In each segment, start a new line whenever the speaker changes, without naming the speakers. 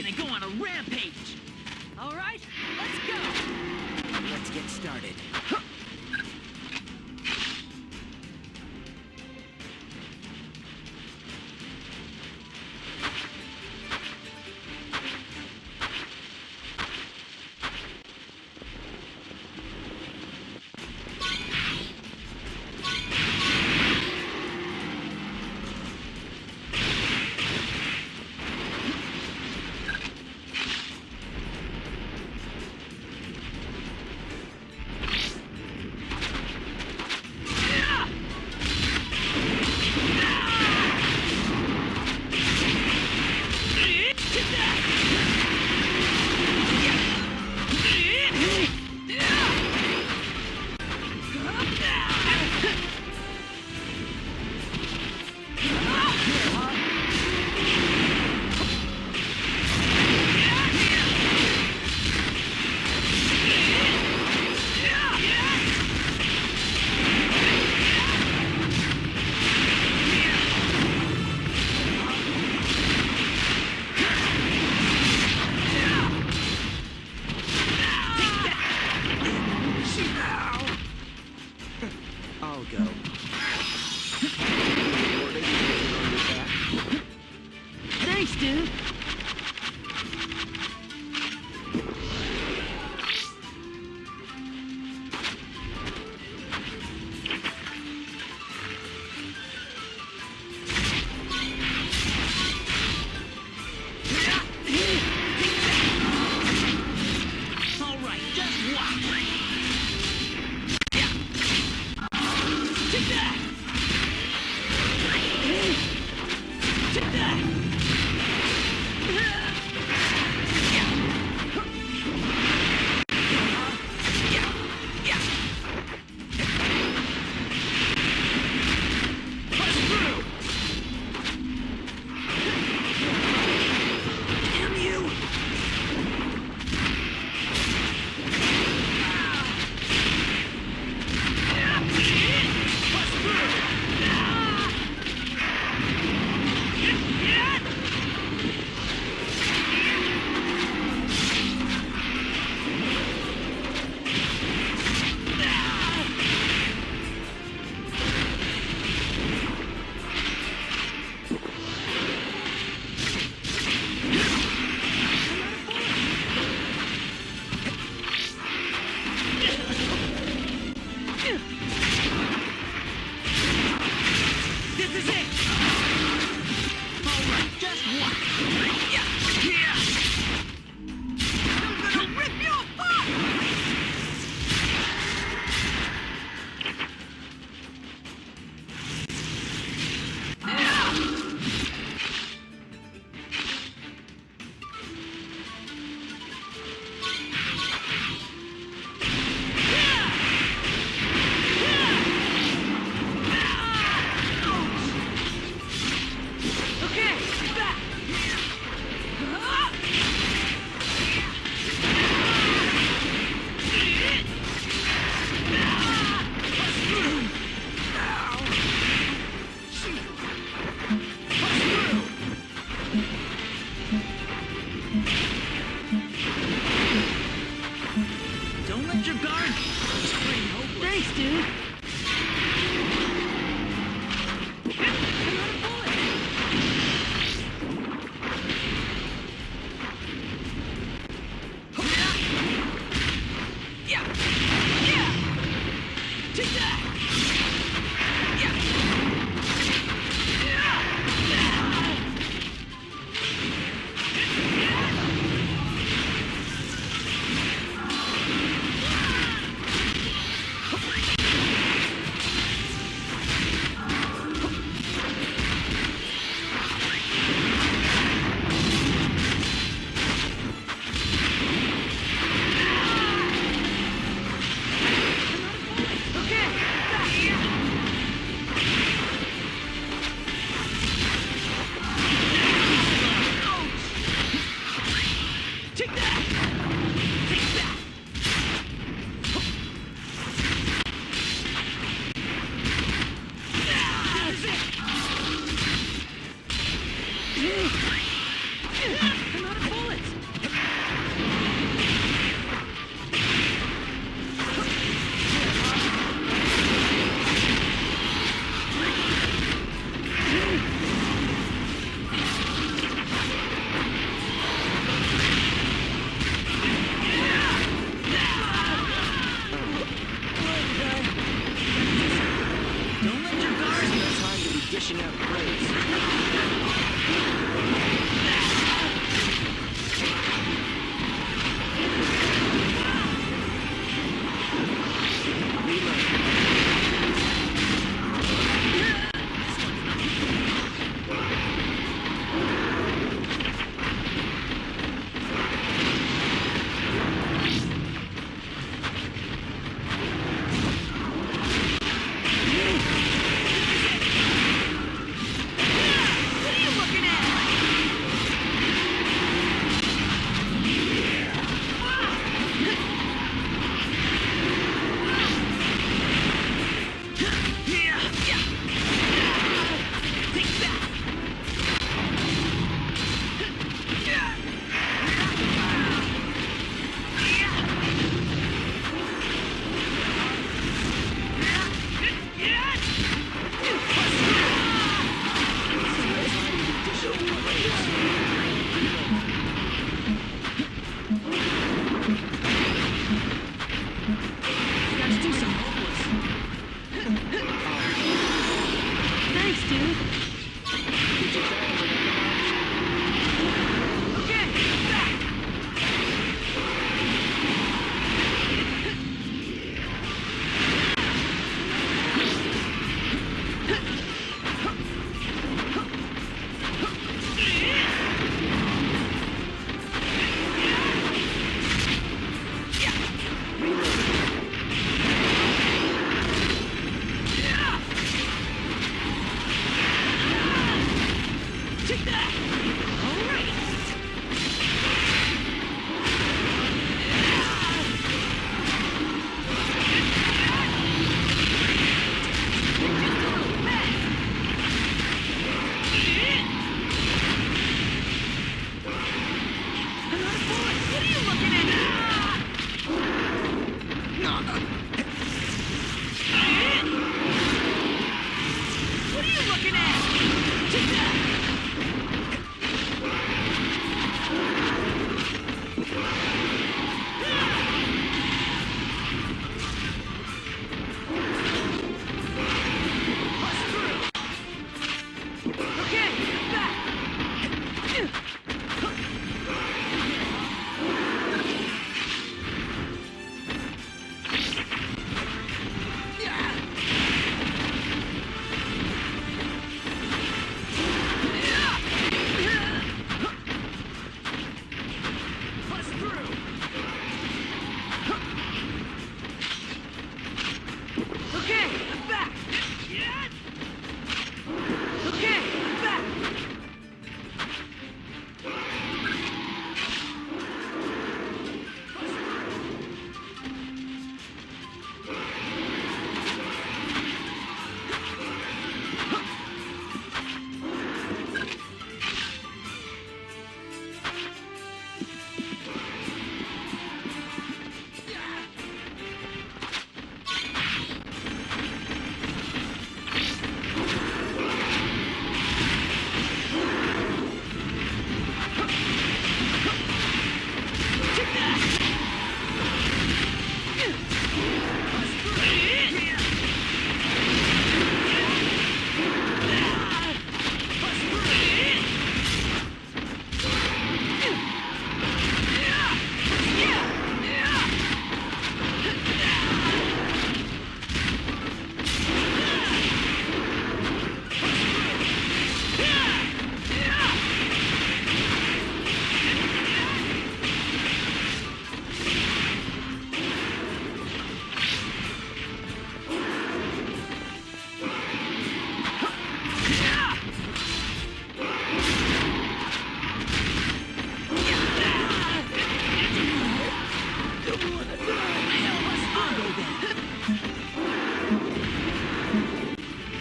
gonna go on a rampage. All right, let's go.
Let's get started. I'll go.
Thanks, dude. All right, just watch. Take that! Take that! Push through! Damn you! Push through! This is it! Alright, just watch! Yeah! I'm gonna rip you apart! Okay, back! Don't let your guard spring hopeless. Thanks, dude. Another bullet. Yeah. Yeah. Take that. Yeah. Another bullet! Okay, I'm back. Okay, I'm back.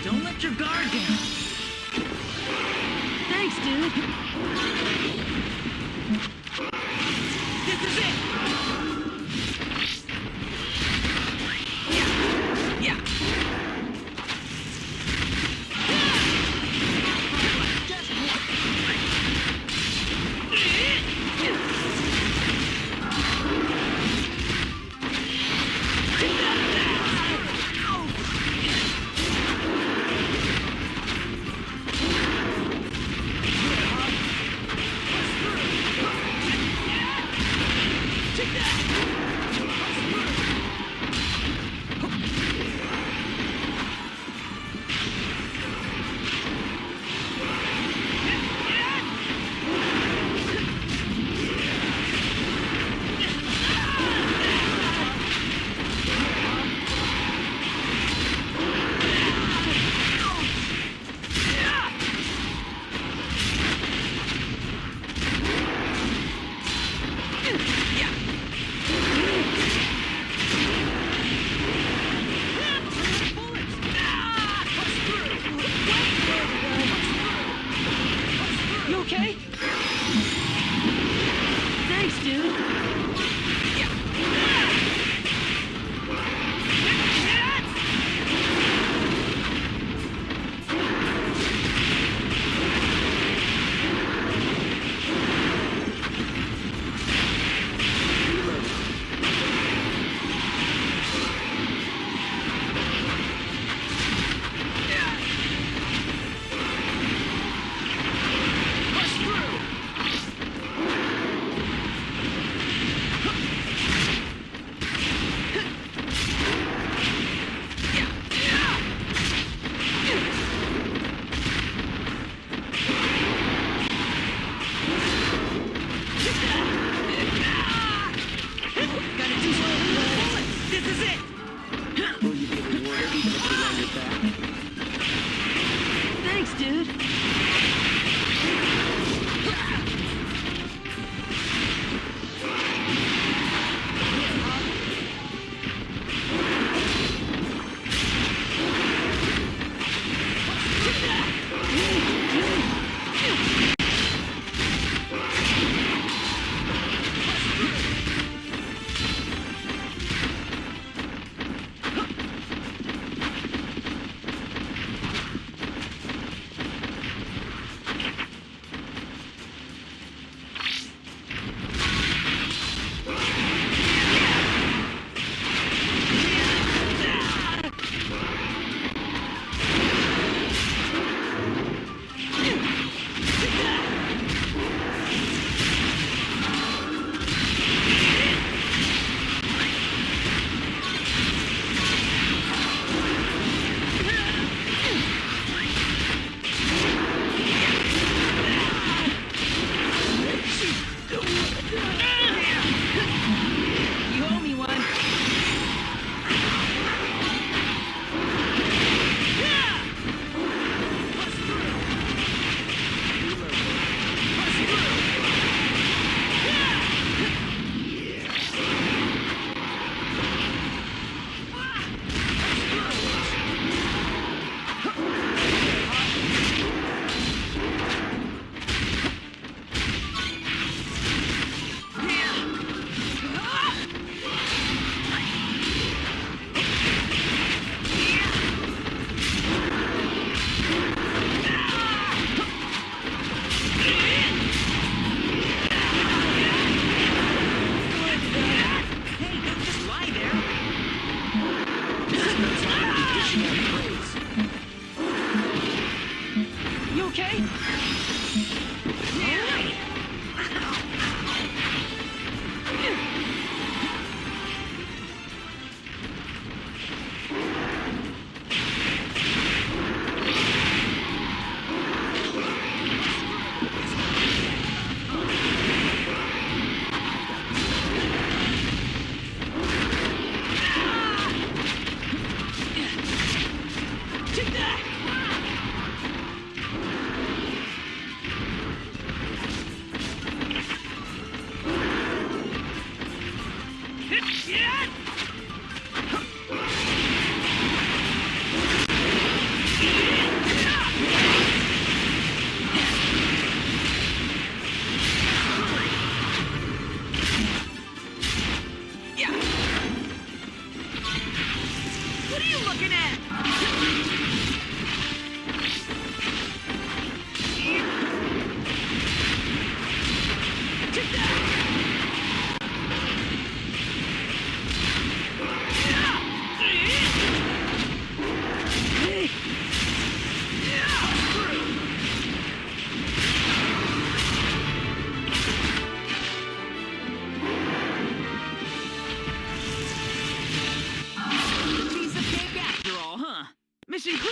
Don't let your guard down.
Thanks, dude. This is it.
Yeah.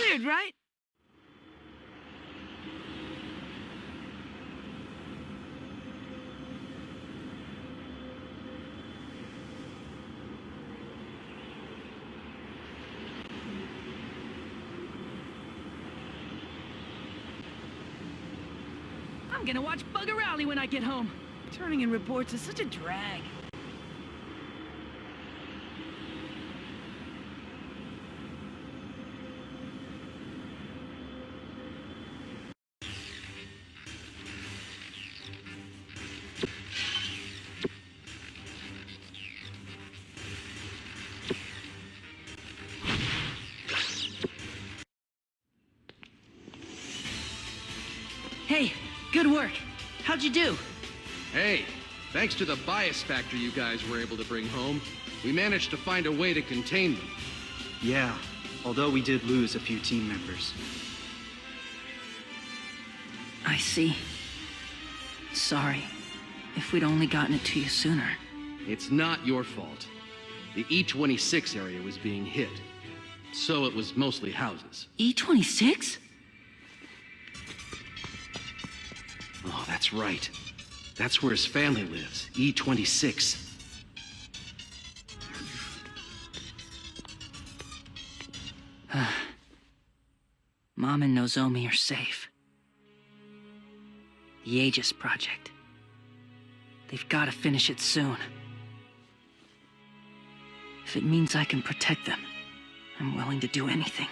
Weird, right? I'm gonna watch Bugger Alley when I get home. Turning in reports is such a drag. Hey, good work. How'd you do?
Hey, thanks to the bias factor you guys were able to bring home, we managed to find a way to contain them.
Yeah, although we did lose a few team members.
I see. Sorry. If we'd only gotten it to you sooner.
It's not your fault. The E-26 area was being hit, so it was mostly houses.
E-26?
Oh, that's right. That's where his family lives, E-26.
Mom and Nozomi are safe. The Aegis Project. They've got to finish it soon. If it means I can protect them, I'm willing to do anything.